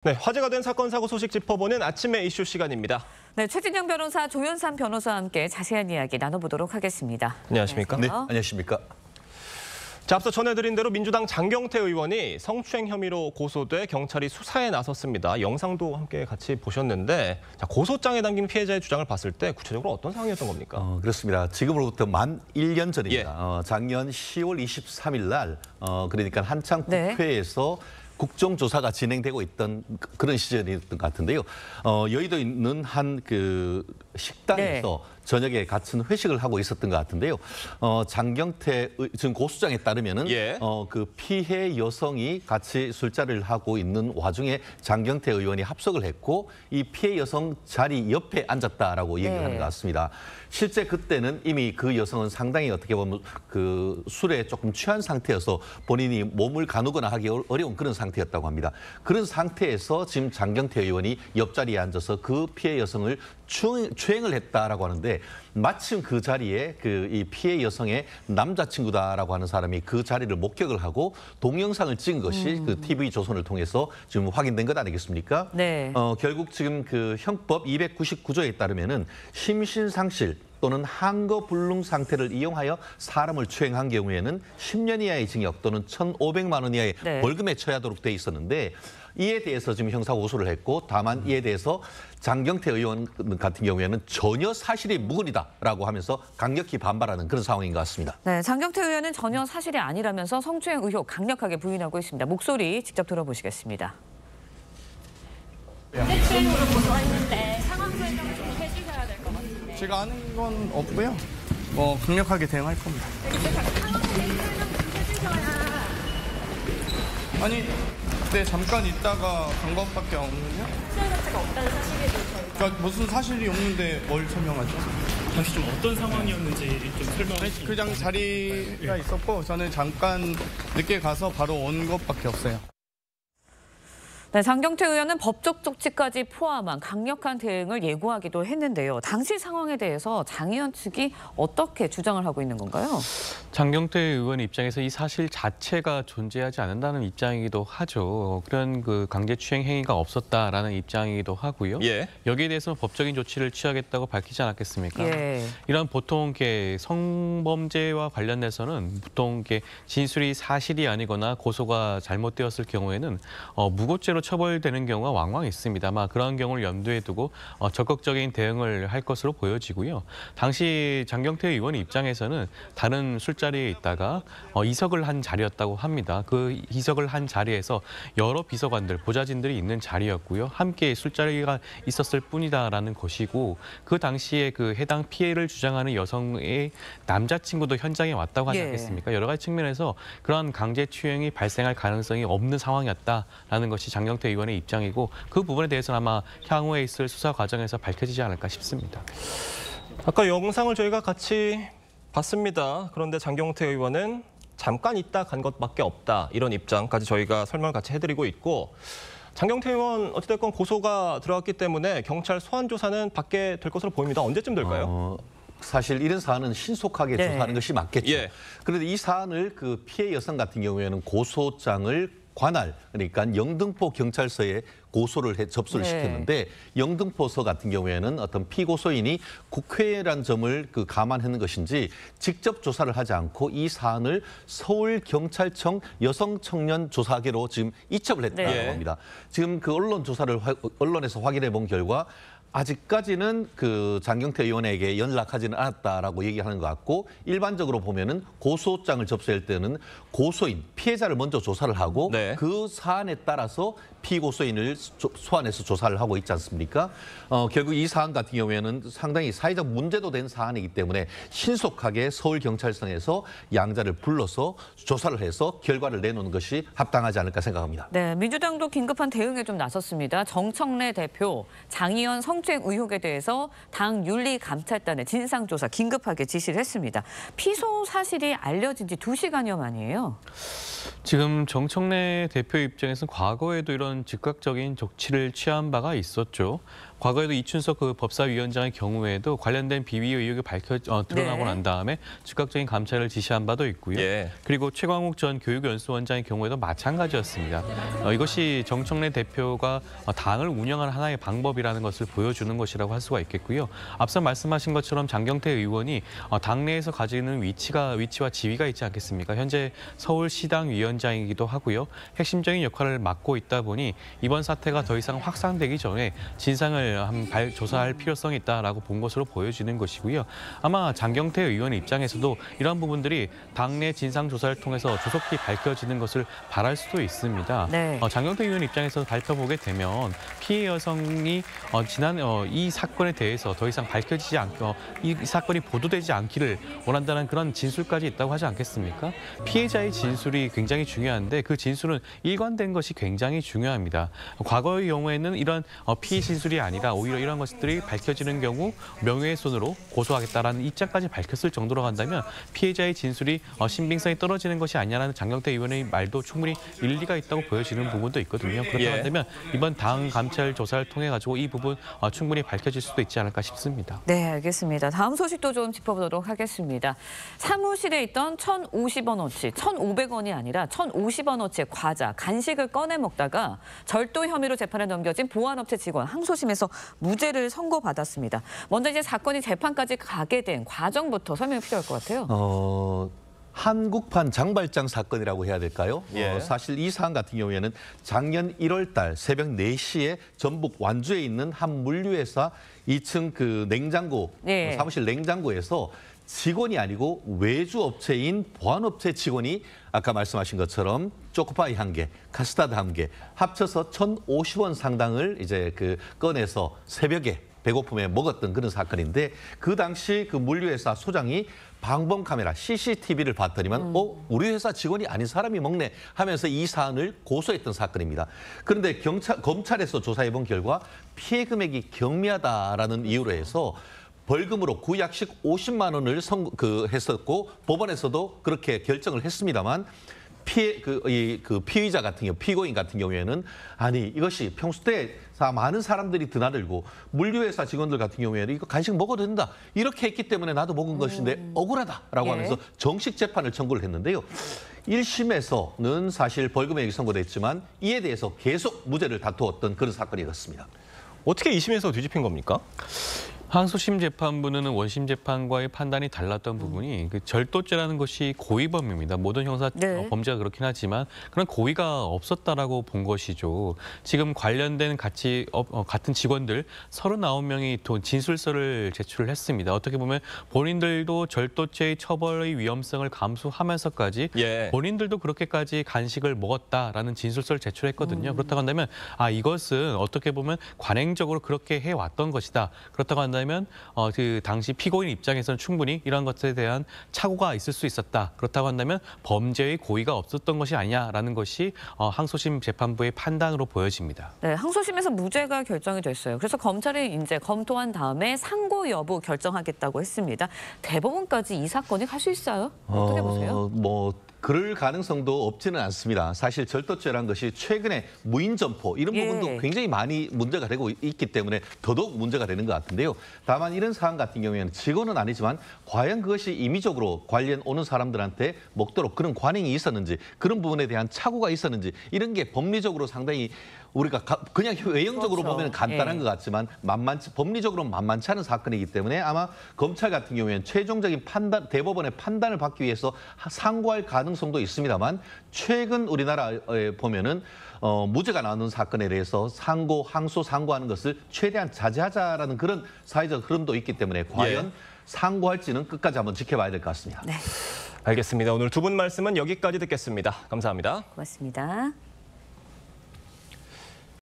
네, 화제가 된 사건 사고 소식 짚어보는 아침의 이슈 시간입니다. 네, 최진영 변호사, 조윤삼 변호사와 함께 자세한 이야기 나눠보도록 하겠습니다. 안녕하십니까? 네, 안녕하십니까? 자, 앞서 전해드린 대로 민주당 장경태 의원이 성추행 혐의로 고소돼 경찰이 수사에 나섰습니다. 영상도 함께 같이 보셨는데 자, 고소장에 담긴 피해자의 주장을 봤을 때 구체적으로 어떤 상황이었던 겁니까? 그렇습니다. 지금으로부터 만 1년 전입니다. 작년 10월 23일 날 그러니까 한창 국회에서 국정조사가 진행되고 있던 그런 시절이었던 것 같은데요. 여의도에 있는 한 그 식당에서 저녁에 같은 회식을 하고 있었던 것 같은데요. 장경태 지금 고소장에 따르면은 그 피해 여성이 같이 술자리를 하고 있는 와중에 장경태 의원이 합석을 했고 이 피해 여성 자리 옆에 앉았다라고 얘기를 하는 것 같습니다. 실제 그때는 이미 그 여성은 상당히 어떻게 보면 그 술에 조금 취한 상태여서 본인이 몸을 가누거나 하기 어려운 그런 상태였다고 합니다. 그런 상태에서 지금 장경태 의원이 옆자리에 앉아서 그 피해 여성을 추행을 했다라고 하는데 마침 그 자리에 그 이 피해 여성의 남자친구다라고 하는 사람이 그 자리를 목격을 하고 동영상을 찍은 것이 그 TV조선을 통해서 지금 확인된 것 아니겠습니까? 네. 결국 지금 그 형법 299조에 따르면은 심신상실 또는 한거불능 상태를 이용하여 사람을 추행한 경우에는 10년 이하의 징역 또는 1,500만 원 이하의 벌금에 처하도록 돼 있었는데 이에 대해서 지금 형사 고소를 했고 다만 이에 대해서 장경태 의원 같은 경우에는 전혀 사실이 무근이다라고 하면서 강력히 반발하는 그런 상황인 것 같습니다. 네, 장경태 의원은 전혀 사실이 아니라면서 성추행 의혹 강력하게 부인하고 있습니다. 목소리 직접 들어보시겠습니다. 성추행으로 고소했는데 상황 설명 좀 해주셔야 될 것 같은데. 제가 아는 건 없고요. 강력하게 대응할 겁니다. 상황 설명 좀 해주셔야. 아니, 네, 잠깐 있다가 간 것밖에 없는데요. 수행 자체가 없다는 사실에도 저희가. 그러니까 무슨 사실이 없는데 뭘 설명하죠? 당시 좀 어떤 상황이었는지 좀 설명해 주시면. 그냥 자리가 있었고 저는 잠깐 늦게 가서 바로 온 것밖에 없어요. 네, 장경태 의원은 법적 조치까지 포함한 강력한 대응을 예고하기도 했는데요. 당시 상황에 대해서 장 의원 측이 어떻게 주장을 하고 있는 건가요? 장경태 의원 입장에서 이 사실 자체가 존재하지 않는다는 입장이기도 하죠. 그런 그 강제추행 행위가 없었다라는 입장이기도 하고요. 여기에 대해서 법적인 조치를 취하겠다고 밝히지 않았겠습니까? 이런 보통 성범죄와 관련해서는 보통 진술이 사실이 아니거나 고소가 잘못되었을 경우에는 무고죄로 처벌되는 경우가 왕왕 있습니다. 아마 그런 경우를 염두에 두고 적극적인 대응을 할 것으로 보여지고요. 당시 장경태 의원 입장에서는 다른 술자리에 있다가 이석을 한 자리였다고 합니다. 그 이석을 한 자리에서 여러 비서관들, 보좌진들이 있는 자리였고요. 함께 술자리가 있었을 뿐이다라는 것이고 그 당시에 그 해당 피해를 주장하는 여성의 남자친구도 현장에 왔다고 하지 않겠습니까? 여러 가지 측면에서 그러한 강제추행이 발생할 가능성이 없는 상황이었다라는 것이 장경태 의원의 입장이고 그 부분에 대해서는 아마 향후에 있을 수사 과정에서 밝혀지지 않을까 싶습니다. 아까 영상을 저희가 같이 봤습니다. 그런데 장경태 의원은 잠깐 있다 간 것밖에 없다. 이런 입장까지 저희가 설명을 같이 해드리고 있고 장경태 의원 어찌됐건 고소가 들어갔기 때문에 경찰 소환 조사는 받게 될 것으로 보입니다. 언제쯤 될까요? 사실 이런 사안은 신속하게 조사하는 것이 맞겠죠. 그런데 이 사안을 그 피해 여성 같은 경우에는 고소장을 관할, 그러니까 영등포 경찰서에 접수를 시켰는데 영등포서 같은 경우에는 어떤 피고소인이 국회라는 점을 감안하는 것인지 직접 조사를 하지 않고 이 사안을 서울경찰청 여성청년조사계로 지금 이첩을 했다고 합니다. 지금 그 언론에서 확인해 본 결과 아직까지는 그 장경태 의원에게 연락하지는 않았다라고 얘기하는 것 같고 일반적으로 보면은 고소장을 접수할 때는 고소인, 피해자를 먼저 조사를 하고 그 사안에 따라서 피고소인을 소환해서 조사를 하고 있지 않습니까? 결국 이 사안 같은 경우에는 상당히 사회적 문제도 된 사안이기 때문에 신속하게 서울경찰청에서 양자를 불러서 조사를 해서 결과를 내놓는 것이 합당하지 않을까 생각합니다. 네, 민주당도 긴급한 대응에 좀 나섰습니다. 정청래 대표, 장 의원 성추행 의혹에 대해서 당 윤리감찰단에 진상조사 긴급하게 지시를 했습니다. 피소 사실이 알려진 지 2시간여 만이에요. 지금 정청래 대표 입장에서는 과거에도 이런 이런 즉각적인 조치를 취한 바가 있었죠. 과거에도 이춘석 그 법사위원장의 경우에도 관련된 비위 의혹이 드러나고 난 다음에 즉각적인 감찰을 지시한 바도 있고요. 그리고 최광욱 전 교육연수원장의 경우에도 마찬가지였습니다. 이것이 정청래 대표가 당을 운영하는 하나의 방법이라는 것을 보여주는 것이라고 할 수가 있겠고요. 앞서 말씀하신 것처럼 장경태 의원이 당내에서 가지는 위치와 지위가 있지 않겠습니까? 현재 서울시당 위원장이기도 하고요. 핵심적인 역할을 맡고 있다 보니 이번 사태가 더 이상 확산되기 전에 진상을 조사할 필요성이 있다라고 본 것으로 보여지는 것이고요. 아마 장경태 의원 입장에서도 이런 부분들이 당내 진상 조사를 통해서 조속히 밝혀지는 것을 바랄 수도 있습니다. 장경태 의원 입장에서 살펴보게 되면 피해 여성이 이 사건에 대해서 더 이상 밝혀지지 않고 이 사건이 보도되지 않기를 원한다는 그런 진술까지 있다고 하지 않겠습니까? 피해자의 진술이 굉장히 중요한데 그 진술은 일관된 것이 굉장히 중요합니다. 과거의 경우에는 이런 피해 진술이 아니라 오히려 이런 것들이 밝혀지는 경우 명예훼손으로 고소하겠다라는 입장까지 밝혔을 정도로 간다면 피해자의 진술이 신빙성이 떨어지는 것이 아니냐는 장경태 의원의 말도 충분히 일리가 있다고 보여지는 부분도 있거든요. 그렇다고 한다면 이번 당 감찰 조사를 통해 가지고 이 부분 충분히 밝혀질 수도 있지 않을까 싶습니다. 네, 알겠습니다. 다음 소식도 좀 짚어보도록 하겠습니다. 사무실에 있던 1,050원어치, 1,500원이 아니라 1,050원어치의 과자, 간식을 꺼내 먹다가 절도 혐의로 재판에 넘겨진 보안업체 직원 항소심에서 무죄를 선고받았습니다. 먼저 이제 사건이 재판까지 가게 된 과정부터 설명이 필요할 것 같아요. 한국판 장발장 사건이라고 해야 될까요? 사실 이 사안 같은 경우에는 작년 1월 달 새벽 4시에 전북 완주에 있는 한 물류회사 2층 그 냉장고, 사무실 냉장고에서 직원이 아니고 외주 업체인 보안업체 직원이 아까 말씀하신 것처럼 초코파이 1개, 카스타드 1개 합쳐서 1,050원 상당을 이제 꺼내서 새벽에 배고픔에 먹었던 그런 사건인데 그 당시 그 물류회사 소장이 방범 카메라 CCTV를 봤더니만 우리 회사 직원이 아닌 사람이 먹네 하면서 이 사안을 고소했던 사건입니다. 그런데 검찰에서 조사해본 결과 피해 금액이 경미하다라는 이유로 해서 벌금으로 구약식 50만 원을 했었고 법원에서도 그렇게 결정을 했습니다만 피의자 같은 경우, 피고인 같은 경우에는 아니 이것이 평소 때 많은 사람들이 드나들고 물류회사 직원들 같은 경우에는 이거 간식 먹어도 된다 이렇게 했기 때문에 나도 먹은 것인데 억울하다라고 하면서 정식 재판을 청구를 했는데요. 1심에서는 사실 벌금액이 선고됐지만 이에 대해서 계속 무죄를 다투었던 그런 사건이었습니다. 어떻게 2심에서 뒤집힌 겁니까? 항소심 재판부는 원심 재판과의 판단이 달랐던 부분이 그 절도죄라는 것이 고의범입니다. 모든 형사 범죄가 그렇긴 하지만 그런 고의가 없었다라고 본 것이죠. 지금 관련된 같은 직원들 39명이 진술서를 제출을 했습니다. 어떻게 보면 본인들도 절도죄의 처벌의 위험성을 감수하면서까지 본인들도 그렇게까지 간식을 먹었다라는 진술서를 제출했거든요. 그렇다고 한다면 이것은 어떻게 보면 관행적으로 그렇게 해왔던 것이다. 그렇다고 한다면 그 당시 피고인 입장에서는 충분히 이런 것에 대한 착오가 있을 수 있었다. 그렇다고 한다면 범죄의 고의가 없었던 것이 아니냐라는 것이 항소심 재판부의 판단으로 보여집니다. 네, 항소심에서 무죄가 결정이 됐어요. 그래서 검찰이 이제 검토한 다음에 상고 여부 결정하겠다고 했습니다. 대법원까지 이 사건이 갈 수 있어요? 어떻게 보세요? 그럴 가능성도 없지는 않습니다. 사실 절도죄라는 것이 최근에 무인 점포 이런 부분도 굉장히 많이 문제가 되고 있기 때문에 더더욱 문제가 되는 것 같은데요. 다만 이런 사안 같은 경우에는 직원은 아니지만 과연 그것이 임의적으로 관련 오는 사람들한테 먹도록 그런 관행이 있었는지 그런 부분에 대한 착오가 있었는지 이런 게 법리적으로 상당히 우리가 그냥 외형적으로 보면 간단한 것 같지만 법리적으로 만만치 않은 사건이기 때문에 아마 검찰 같은 경우에는 최종적인 대법원의 판단을 받기 위해서 상고할 가능성도 있습니다만 최근 우리나라에 보면은 무죄가 나오는 사건에 대해서 항소 상고하는 것을 최대한 자제하자라는 그런 사회적 흐름도 있기 때문에 과연 상고할지는 끝까지 한번 지켜봐야 될 것 같습니다. 알겠습니다. 오늘 두 분 말씀은 여기까지 듣겠습니다. 감사합니다. 고맙습니다.